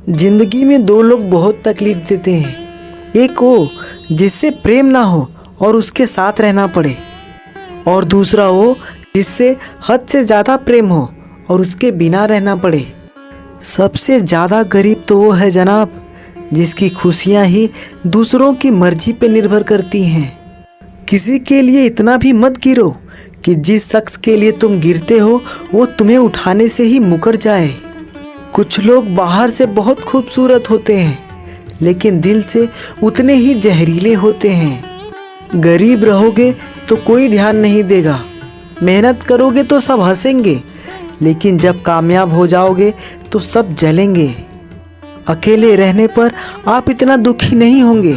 जिंदगी में दो लोग बहुत तकलीफ देते हैं। एक वो जिससे प्रेम ना हो और उसके साथ रहना पड़े, और दूसरा वो जिससे हद से ज़्यादा प्रेम हो और उसके बिना रहना पड़े। सबसे ज़्यादा गरीब तो वो है जनाब, जिसकी खुशियाँ ही दूसरों की मर्जी पे निर्भर करती हैं। किसी के लिए इतना भी मत गिरो कि जिस शख्स के लिए तुम गिरते हो वो तुम्हें उठाने से ही मुकर जाए। कुछ लोग बाहर से बहुत खूबसूरत होते हैं, लेकिन दिल से उतने ही जहरीले होते हैं। गरीब रहोगे तो कोई ध्यान नहीं देगा, मेहनत करोगे तो सब हंसेंगे, लेकिन जब कामयाब हो जाओगे तो सब जलेंगे। अकेले रहने पर आप इतना दुखी नहीं होंगे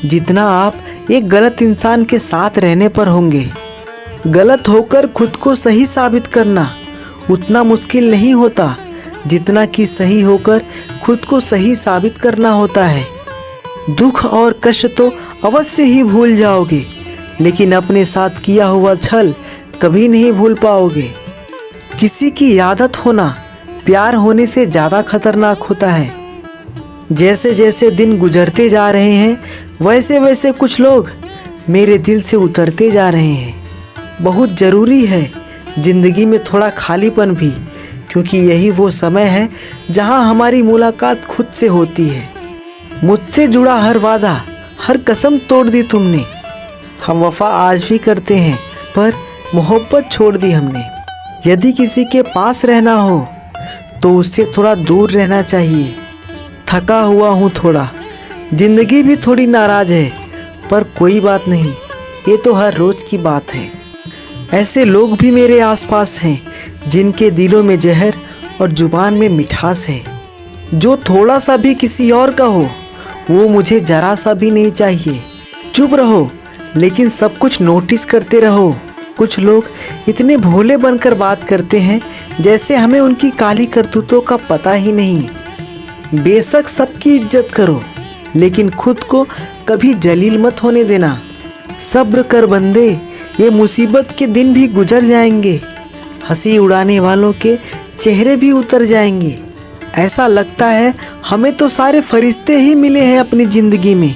जितना आप एक गलत इंसान के साथ रहने पर होंगे। गलत होकर खुद को सही साबित करना उतना मुश्किल नहीं होता जितना कि सही होकर खुद को सही साबित करना होता है। दुख और कष्ट तो अवश्य ही भूल जाओगे, लेकिन अपने साथ किया हुआ छल कभी नहीं भूल पाओगे। किसी की आदत होना प्यार होने से ज़्यादा खतरनाक होता है। जैसे जैसे दिन गुजरते जा रहे हैं वैसे वैसे कुछ लोग मेरे दिल से उतरते जा रहे हैं। बहुत ज़रूरी है ज़िंदगी में थोड़ा खालीपन भी, क्योंकि यही वो समय है जहां हमारी मुलाकात खुद से होती है। मुझसे जुड़ा हर वादा, हर कसम तोड़ दी तुमने। हम वफा आज भी करते हैं, पर मोहब्बत छोड़ दी हमने। यदि किसी के पास रहना हो तो उससे थोड़ा दूर रहना चाहिए। थका हुआ हूँ थोड़ा, जिंदगी भी थोड़ी नाराज है, पर कोई बात नहीं, ये तो हर रोज की बात है। ऐसे लोग भी मेरे आसपास हैं जिनके दिलों में जहर और जुबान में मिठास है। जो थोड़ा सा भी किसी और का हो वो मुझे जरा सा भी नहीं चाहिए। चुप रहो लेकिन सब कुछ नोटिस करते रहो। कुछ लोग इतने भोले बनकर बात करते हैं जैसे हमें उनकी काली करतूतों का पता ही नहीं। बेशक सबकी इज्जत करो, लेकिन खुद को कभी जलील मत होने देना। सब्र कर बंदे, ये मुसीबत के दिन भी गुजर जाएंगे। हंसी उड़ाने वालों के चेहरे भी उतर जाएंगे। ऐसा लगता है हमें तो सारे फरिश्ते ही मिले हैं अपनी ज़िंदगी में।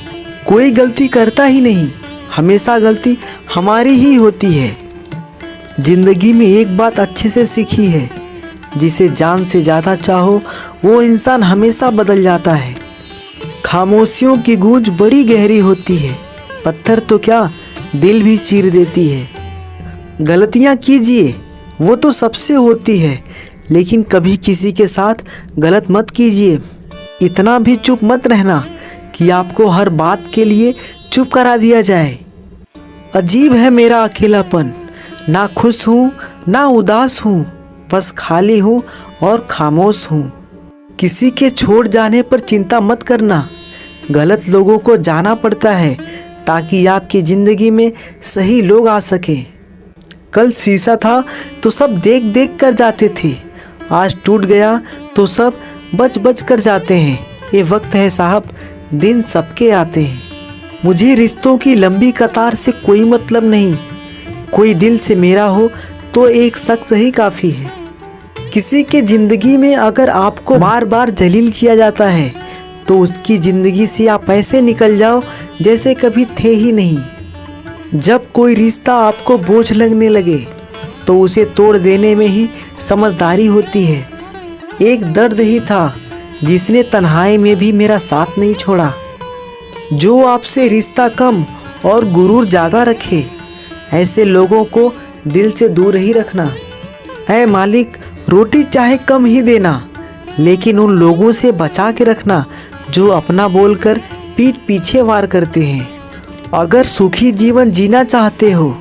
कोई गलती करता ही नहीं, हमेशा गलती हमारी ही होती है। ज़िंदगी में एक बात अच्छे से सीखी है, जिसे जान से ज़्यादा चाहो वो इंसान हमेशा बदल जाता है। खामोशियों की गूंज बड़ी गहरी होती है, पत्थर तो क्या दिल भी चीर देती है। गलतियाँ कीजिए, वो तो सबसे होती है, लेकिन कभी किसी के साथ गलत मत कीजिए। इतना भी चुप मत रहना कि आपको हर बात के लिए चुप करा दिया जाए। अजीब है मेरा अकेलापन, ना खुश हूँ ना उदास हूँ, बस खाली हूँ और खामोश हूँ। किसी के छोड़ जाने पर चिंता मत करना, गलत लोगों को जाना पड़ता है ताकि आपकी ज़िंदगी में सही लोग आ सकें। कल शीशा था तो सब देख देख कर जाते थे, आज टूट गया तो सब बच बच कर जाते हैं। ये वक्त है साहब, दिन सबके आते हैं। मुझे रिश्तों की लंबी कतार से कोई मतलब नहीं, कोई दिल से मेरा हो तो एक शख्स ही काफ़ी है। किसी के ज़िंदगी में अगर आपको बार बार जलील किया जाता है तो उसकी ज़िंदगी से आप ऐसे निकल जाओ जैसे कभी थे ही नहीं। जब कोई रिश्ता आपको बोझ लगने लगे तो उसे तोड़ देने में ही समझदारी होती है। एक दर्द ही था जिसने तन्हाई में भी मेरा साथ नहीं छोड़ा। जो आपसे रिश्ता कम और गुरूर ज़्यादा रखे, ऐसे लोगों को दिल से दूर ही रखना। ऐ मालिक, रोटी चाहे कम ही देना, लेकिन उन लोगों से बचा के रखना जो अपना बोलकर पीठ पीछे वार करते हैं। अगर सुखी जीवन जीना चाहते हो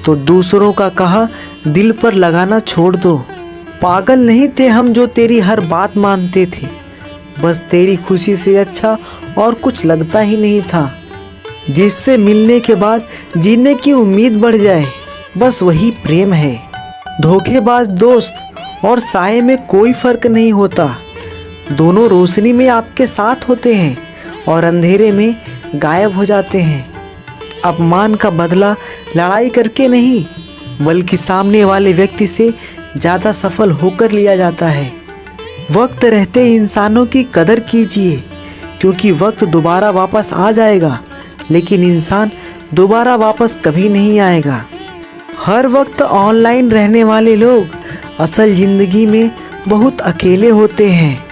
तो दूसरों का कहा दिल पर लगाना छोड़ दो। पागल नहीं थे हम जो तेरी हर बात मानते थे, बस तेरी खुशी से अच्छा और कुछ लगता ही नहीं था। जिससे मिलने के बाद जीने की उम्मीद बढ़ जाए, बस वही प्रेम है। धोखेबाज दोस्त और साए में कोई फर्क नहीं होता, दोनों रोशनी में आपके साथ होते हैं और अंधेरे में गायब हो जाते हैं। अपमान का बदला लड़ाई करके नहीं, बल्कि सामने वाले व्यक्ति से ज़्यादा सफल होकर लिया जाता है। वक्त रहते इंसानों की कदर कीजिए, क्योंकि वक्त दोबारा वापस आ जाएगा, लेकिन इंसान दोबारा वापस कभी नहीं आएगा। हर वक्त ऑनलाइन रहने वाले लोग असल जिंदगी में बहुत अकेले होते हैं।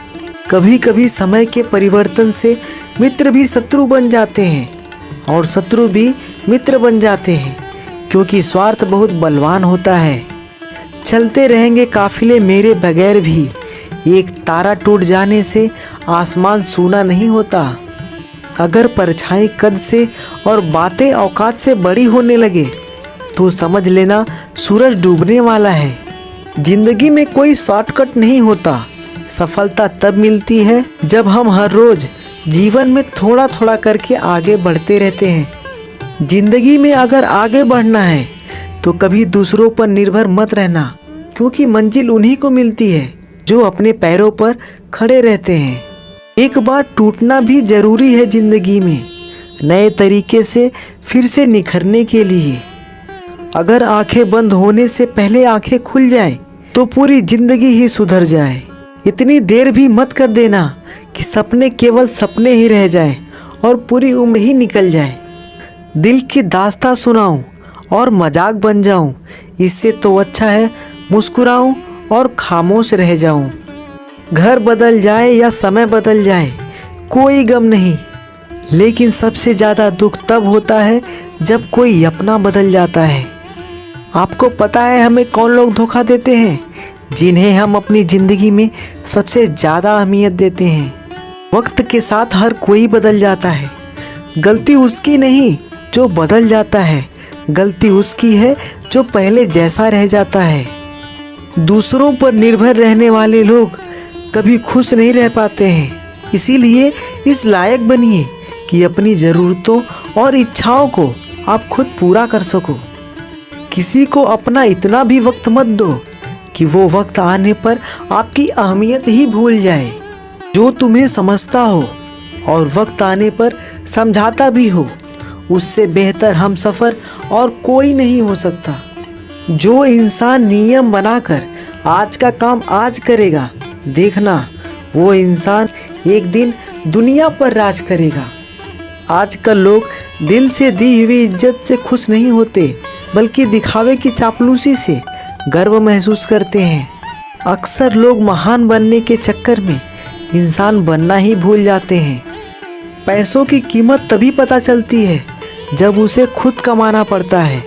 कभी कभी समय के परिवर्तन से मित्र भी शत्रु बन जाते हैं और शत्रु भी मित्र बन जाते हैं, क्योंकि स्वार्थ बहुत बलवान होता है। चलते रहेंगे काफिले मेरे बगैर भी, एक तारा टूट जाने से आसमान सूना नहीं होता। अगर परछाई कद से और बातें औकात से बड़ी होने लगे तो समझ लेना सूरज डूबने वाला है। जिंदगी में कोई शॉर्टकट नहीं होता। सफलता तब मिलती है जब हम हर रोज जीवन में थोड़ा थोड़ा करके आगे बढ़ते रहते हैं। जिंदगी में अगर आगे बढ़ना है तो कभी दूसरों पर निर्भर मत रहना, क्योंकि मंजिल उन्हीं को मिलती है जो अपने पैरों पर खड़े रहते हैं। एक बार टूटना भी जरूरी है जिंदगी में, नए तरीके से फिर से निखरने के लिए। अगर आंखें बंद होने से पहले आंखें खुल जाए तो पूरी जिंदगी ही सुधर जाए। इतनी देर भी मत कर देना कि सपने केवल सपने ही रह जाएं और पूरी उम्र ही निकल जाए। दिल की दास्तां सुनाऊं और मजाक बन जाऊं, इससे तो अच्छा है मुस्कुराऊं और खामोश रह जाऊं। घर बदल जाए या समय बदल जाए कोई गम नहीं, लेकिन सबसे ज़्यादा दुख तब होता है जब कोई अपना बदल जाता है। आपको पता है हमें कौन लोग धोखा देते हैं? जिन्हें हम अपनी ज़िंदगी में सबसे ज़्यादा अहमियत देते हैं। वक्त के साथ हर कोई बदल जाता है। गलती उसकी नहीं जो बदल जाता है, गलती उसकी है जो पहले जैसा रह जाता है। दूसरों पर निर्भर रहने वाले लोग कभी खुश नहीं रह पाते हैं। इसीलिए इस लायक बनिए कि अपनी ज़रूरतों और इच्छाओं को आप खुद पूरा कर सको। किसी को अपना इतना भी वक्त मत दो कि वो वक्त आने पर आपकी अहमियत ही भूल जाए। जो तुम्हें समझता हो और वक्त आने पर समझाता भी हो, उससे बेहतर हमसफ़र और कोई नहीं हो सकता। जो इंसान नियम बनाकर आज का काम आज करेगा, देखना वो इंसान एक दिन दुनिया पर राज करेगा। आजकल लोग दिल से दी हुई इज्जत से खुश नहीं होते, बल्कि दिखावे की चापलूसी से गर्व महसूस करते हैं। अक्सर लोग महान बनने के चक्कर में इंसान बनना ही भूल जाते हैं। पैसों की कीमत तभी पता चलती है जब उसे खुद कमाना पड़ता है।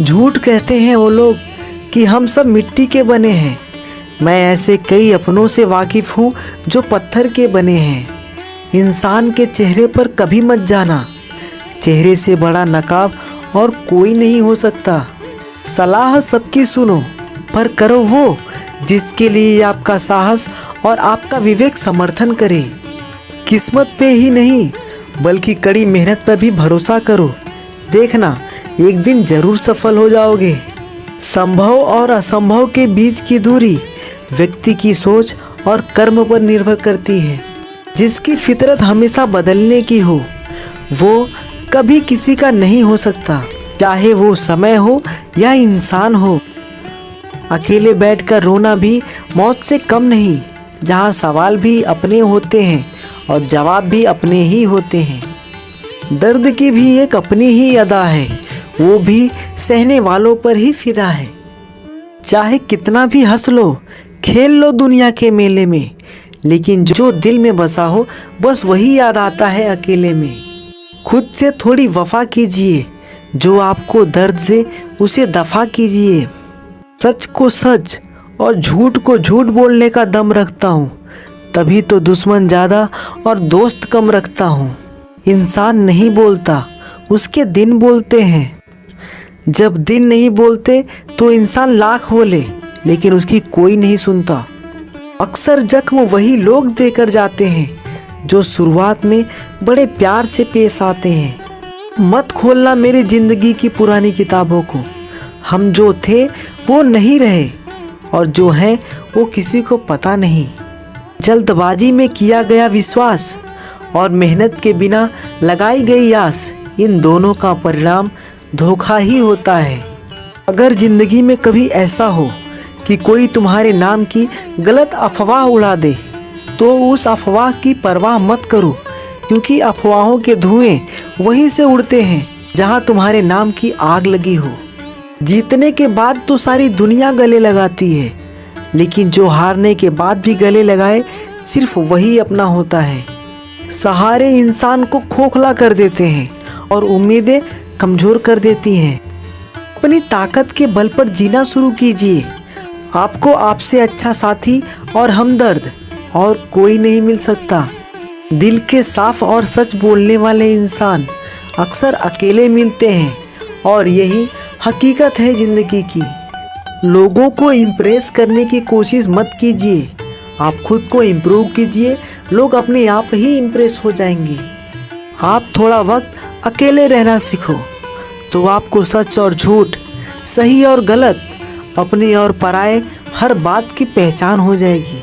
झूठ कहते हैं वो लोग कि हम सब मिट्टी के बने हैं। मैं ऐसे कई अपनों से वाकिफ़ हूँ जो पत्थर के बने हैं। इंसान के चेहरे पर कभी मत जाना, चेहरे से बड़ा नकाब और कोई नहीं हो सकता। सलाह सबकी सुनो, पर करो वो जिसके लिए आपका साहस और आपका विवेक समर्थन करे। किस्मत पे ही नहीं बल्कि कड़ी मेहनत पर भी भरोसा करो। देखना एक दिन जरूर सफल हो जाओगे। संभव और असंभव के बीच की दूरी व्यक्ति की सोच और कर्म पर निर्भर करती है। जिसकी फितरत हमेशा बदलने की हो वो कभी किसी का नहीं हो सकता, चाहे वो समय हो या इंसान हो। अकेले बैठकर रोना भी मौत से कम नहीं, जहाँ सवाल भी अपने होते हैं और जवाब भी अपने ही होते हैं। दर्द की भी एक अपनी ही अदा है, वो भी सहने वालों पर ही फिदा है। चाहे कितना भी हंस लो, खेल लो दुनिया के मेले में, लेकिन जो दिल में बसा हो बस वही याद आता है अकेले में। खुद से थोड़ी वफा कीजिए, जो आपको दर्द दे उसे दफा कीजिए। सच को सच और झूठ को झूठ बोलने का दम रखता हूँ, तभी तो दुश्मन ज़्यादा और दोस्त कम रखता हूँ। इंसान नहीं बोलता, उसके दिन बोलते हैं। जब दिन नहीं बोलते तो इंसान लाख बोले, लेकिन उसकी कोई नहीं सुनता। अक्सर जख्म वही लोग देकर जाते हैं जो शुरुआत में बड़े प्यार से पेश आते हैं। मत खोलना मेरी ज़िंदगी की पुरानी किताबों को। हम जो थे वो नहीं रहे, और जो है वो किसी को पता नहीं। जल्दबाजी में किया गया विश्वास और मेहनत के बिना लगाई गई आस, इन दोनों का परिणाम धोखा ही होता है। अगर ज़िंदगी में कभी ऐसा हो कि कोई तुम्हारे नाम की गलत अफवाह उड़ा दे, तो उस अफवाह की परवाह मत करो, क्योंकि अफवाहों के धुएं वहीं से उड़ते हैं जहां तुम्हारे नाम की आग लगी हो। जीतने के बाद तो सारी दुनिया गले लगाती है, लेकिन जो हारने के बाद भी गले लगाए सिर्फ वही अपना होता है। सहारे इंसान को खोखला कर देते हैं और उम्मीदें कमज़ोर कर देती हैं। अपनी ताकत के बल पर जीना शुरू कीजिए। आपको आपसे अच्छा साथी और हमदर्द और कोई नहीं मिल सकता। दिल के साफ और सच बोलने वाले इंसान अक्सर अकेले मिलते हैं और यही हकीकत है ज़िंदगी की। लोगों को इम्प्रेस करने की कोशिश मत कीजिए, आप खुद को इम्प्रूव कीजिए, लोग अपने आप ही इम्प्रेस हो जाएंगे। आप थोड़ा वक्त अकेले रहना सीखो तो आपको सच और झूठ, सही और गलत, अपने और पराये हर बात की पहचान हो जाएगी।